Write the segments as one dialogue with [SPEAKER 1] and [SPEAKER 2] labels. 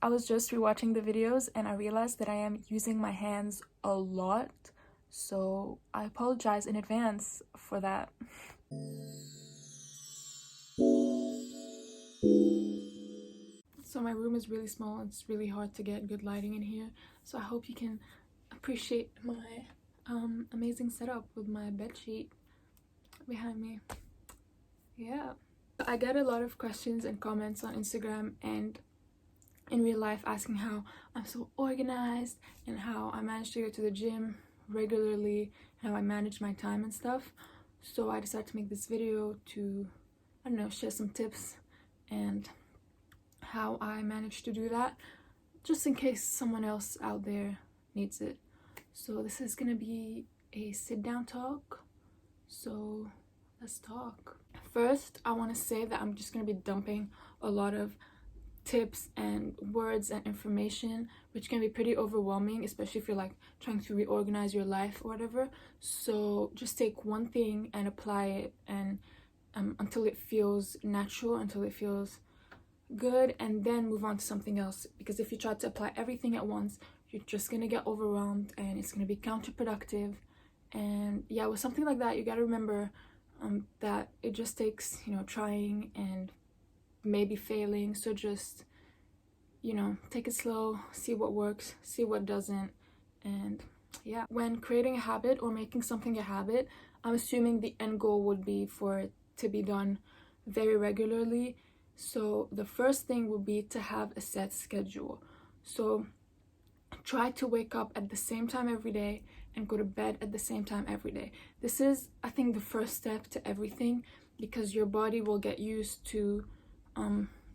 [SPEAKER 1] I was just rewatching the videos and I realized that I am using my hands a lot, so I apologize in advance for that. So my room is really small. It's really hard to get good lighting in here, so I hope you can appreciate my amazing setup with my bed sheet behind me. Yeah, I get a lot of questions and comments on Instagram and in real life asking how I'm so organized and how I manage to go to the gym regularly and how I manage my time and stuff. So I decided to make this video to, I don't know, share some tips and how I managed to do that, just in case someone else out there needs it. So this is gonna be a sit down talk, so let's talk. First, I want to say that I'm just gonna be dumping a lot of tips and words and information, which can be pretty overwhelming, especially if you're like trying to reorganize your life or whatever. So just take one thing and apply it, and until it feels natural, until it feels good, and then move on to something else. Because if you try to apply everything at once, you're just gonna get overwhelmed and it's gonna be counterproductive. And yeah, with something like that, you got to remember that it just takes, you know, trying and maybe failing. So just, you know, take it slow, see what works, see what doesn't. And yeah, when creating a habit or making something a habit, I'm assuming the end goal would be for it to be done very regularly. So the first thing would be to have a set schedule. So try to wake up at the same time every day and go to bed at the same time every day. This is, I think, the first step to everything, because your body will get used to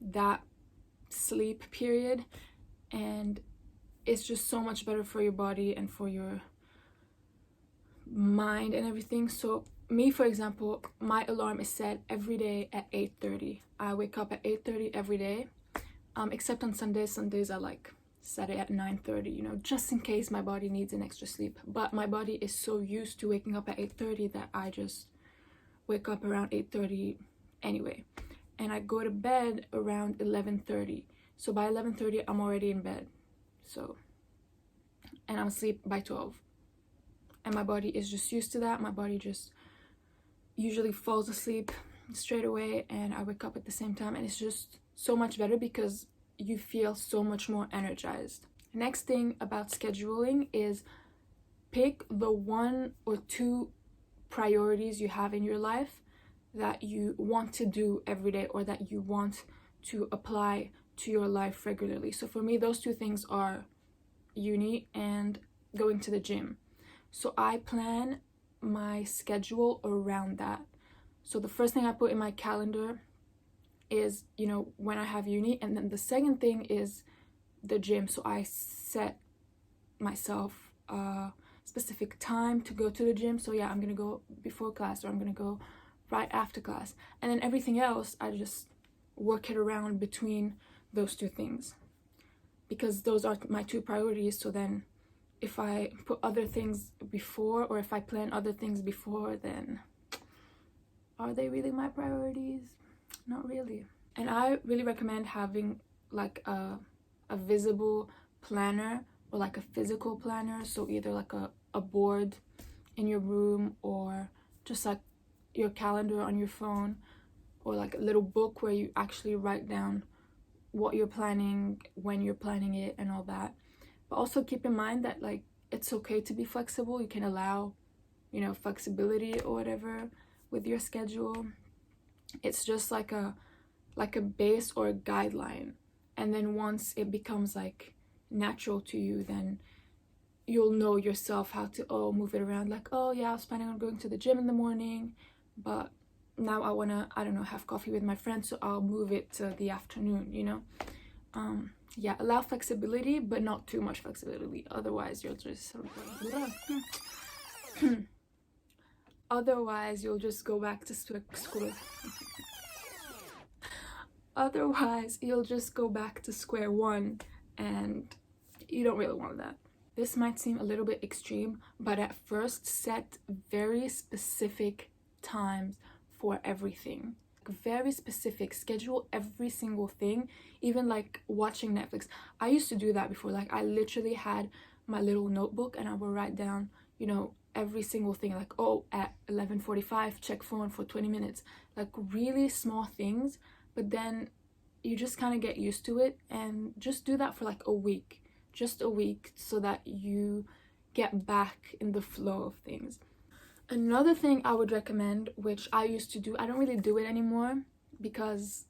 [SPEAKER 1] that sleep period, and it's just so much better for your body and for your mind and everything. So me, for example, my alarm is set every day at 8:30. I wake up at 8:30 every day, except on Sundays. Sundays I like set it at 9:30, you know, just in case my body needs an extra sleep. But my body is so used to waking up at 8:30 that I just wake up around 8:30 anyway, and I go to bed around 11:30. So by 11:30 I'm already in bed, so, and I'm asleep by 12, and my body is just used to that. My body just usually falls asleep straight away, and I wake up at the same time, and it's just so much better because you feel so much more energized. Next thing about scheduling is pick the 1 or 2 priorities you have in your life that you want to do every day, or that you want to apply to your life regularly. So for me, those 2 things are uni and going to the gym. So I plan my schedule around that. So the first thing I put in my calendar is, you know, when I have uni, and then the second thing is the gym. So I set myself a specific time to go to the gym. So yeah, I'm gonna go before class, or I'm gonna go right after class, and then everything else I just work it around between those 2 things, because those are my 2 priorities. So then if I put other things before, or if I plan other things before, then are they really my priorities? Not really. And I really recommend having like a visible planner, or like a physical planner. So either like a board in your room, or just like your calendar on your phone, or like a little book where you actually write down what you're planning, when you're planning it, and all that. But also keep in mind that like it's okay to be flexible. You can allow, you know, flexibility or whatever with your schedule. It's just like a base or a guideline, and then once it becomes like natural to you, then you'll know yourself how to move it around. Like, oh yeah, I was planning on going to the gym in the morning, but now I wanna, I don't know, have coffee with my friends, so I'll move it to the afternoon, you know. Yeah, allow flexibility, but not too much flexibility, otherwise you'll just otherwise you'll just go back to school. Otherwise you'll just go back to square one, and you don't really want that. This might seem a little bit extreme, but at first set very specific times for everything. very specific. Schedule every single thing, even like watching Netflix. I used to do that before. Like I literally had my little notebook and I would write down, you know, every single thing, like, oh, at 11:45 check phone for 20 minutes, like really small things. But then you just kind of get used to it, and just do that for like a week, just a week, so that you get back in the flow of things. Another thing I would recommend, which I used to do, I don't really do it anymore because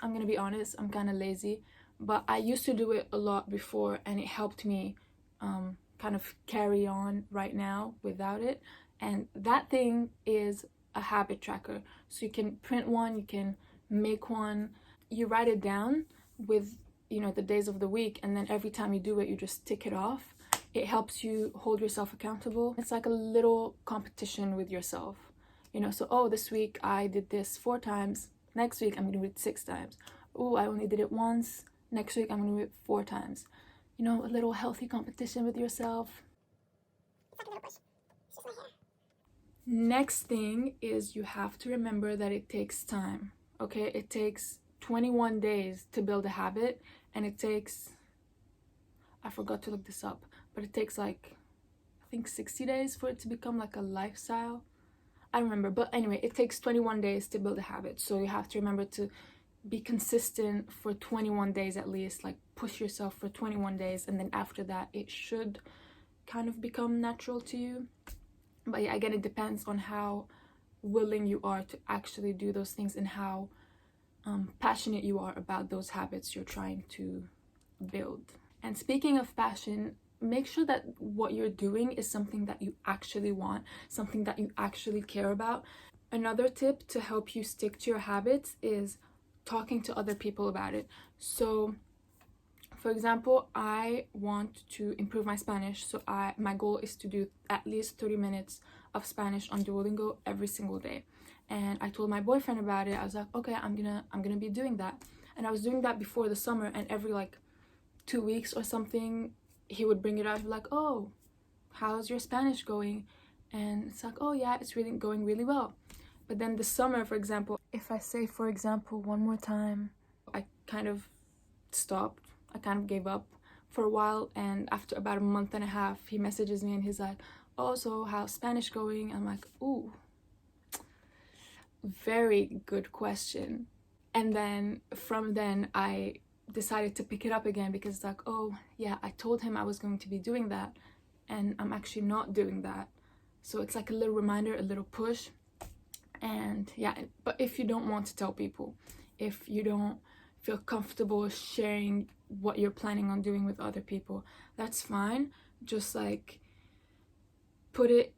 [SPEAKER 1] I'm gonna be honest, I'm kind of lazy, but I used to do it a lot before and it helped me kind of carry on right now without it. And that thing is a habit tracker. So you can print one, you can make one, you write it down with, you know, the days of the week, and then every time you do it, you just tick it off. It helps you hold yourself accountable. It's like a little competition with yourself, you know. So, oh, this week I did this 4 times. Next week I'm gonna do it 6 times. Oh, I only did it once. Next week I'm gonna do it 4 times. You know, a little healthy competition with yourself. It's like a little push. It's just my hair. Next thing is you have to remember that it takes time. Okay, it takes 21 days to build a habit, and it takes, I forgot to look this up, but it takes like, I think 60 days for it to become like a lifestyle. I don't remember, but anyway, it takes 21 days to build a habit. So you have to remember to be consistent for 21 days at least, like push yourself for 21 days, and then after that it should kind of become natural to you. But yeah, again, it depends on how willing you are to actually do those things and how passionate you are about those habits you're trying to build. And speaking of passion, make sure that what you're doing is something that you actually want, something that you actually care about. Another tip to help you stick to your habits is talking to other people about it. So for example, I want to improve my Spanish, so my goal is to do at least 30 minutes of Spanish on Duolingo every single day. And I told my boyfriend about it. I was like, okay, I'm gonna be doing that. And I was doing that before the summer, and every like 2 weeks or something, he would bring it up like, oh, how's your Spanish going? And it's like, oh yeah, it's really going really well. But then the summer, for example, if I say, for example, one more time, I kind of stopped. I kind of gave up for a while, and after about a month and a half, he messages me and he's like, oh, so how's Spanish going? I'm like, ooh, very good question. And then from then I decided to pick it up again, because it's like, oh yeah, I told him I was going to be doing that and I'm actually not doing that. So it's like a little reminder, a little push. And yeah, but if you don't want to tell people, if you don't feel comfortable sharing what you're planning on doing with other people, that's fine. Just like put it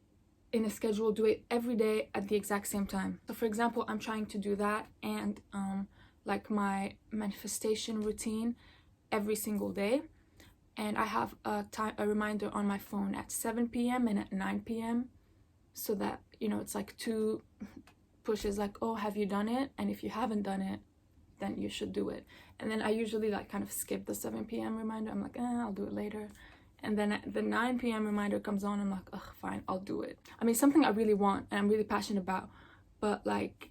[SPEAKER 1] in a schedule, do it every day at the exact same time. So for example, I'm trying to do that, and like my manifestation routine every single day, and I have a reminder on my phone at 7 p.m. and at 9 p.m. so that, you know, it's like 2 pushes, like, oh, have you done it? And if you haven't done it, then you should do it. And then I usually like kind of skip the 7 p.m. reminder. I'm like, I'll do it later. And then the 9 p.m. reminder comes on. I'm like, ugh, fine, I'll do it. I mean, something I really want and I'm really passionate about, but like,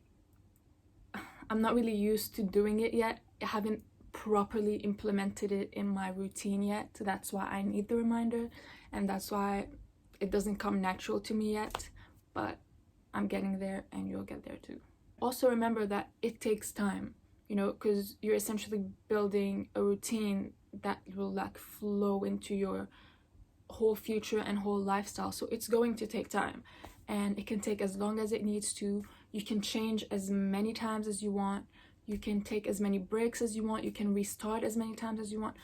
[SPEAKER 1] I'm not really used to doing it yet. I haven't properly implemented it in my routine yet. So that's why I need the reminder, and that's why it doesn't come natural to me yet. But I'm getting there, and you'll get there too. Also remember that it takes time, you know, because you're essentially building a routine that will like flow into your whole future and whole lifestyle. So it's going to take time, and it can take as long as it needs to. You can change as many times as you want. You can take as many breaks as you want. You can restart as many times as you want.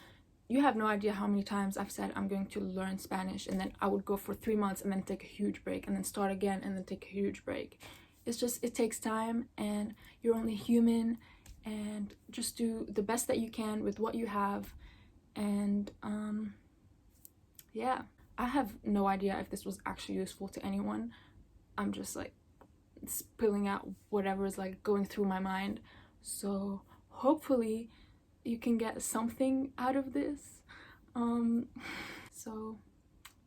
[SPEAKER 1] You have no idea how many times I've said I'm going to learn Spanish, and then I would go for 3 months and then take a huge break, and then start again and then take a huge break. It's just, it takes time, and you're only human, and just do the best that you can with what you have. And yeah, I have no idea if this was actually useful to anyone. I'm just like spilling out whatever is like going through my mind. So hopefully you can get something out of this. So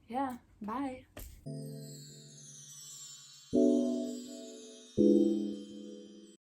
[SPEAKER 1] yeah, bye.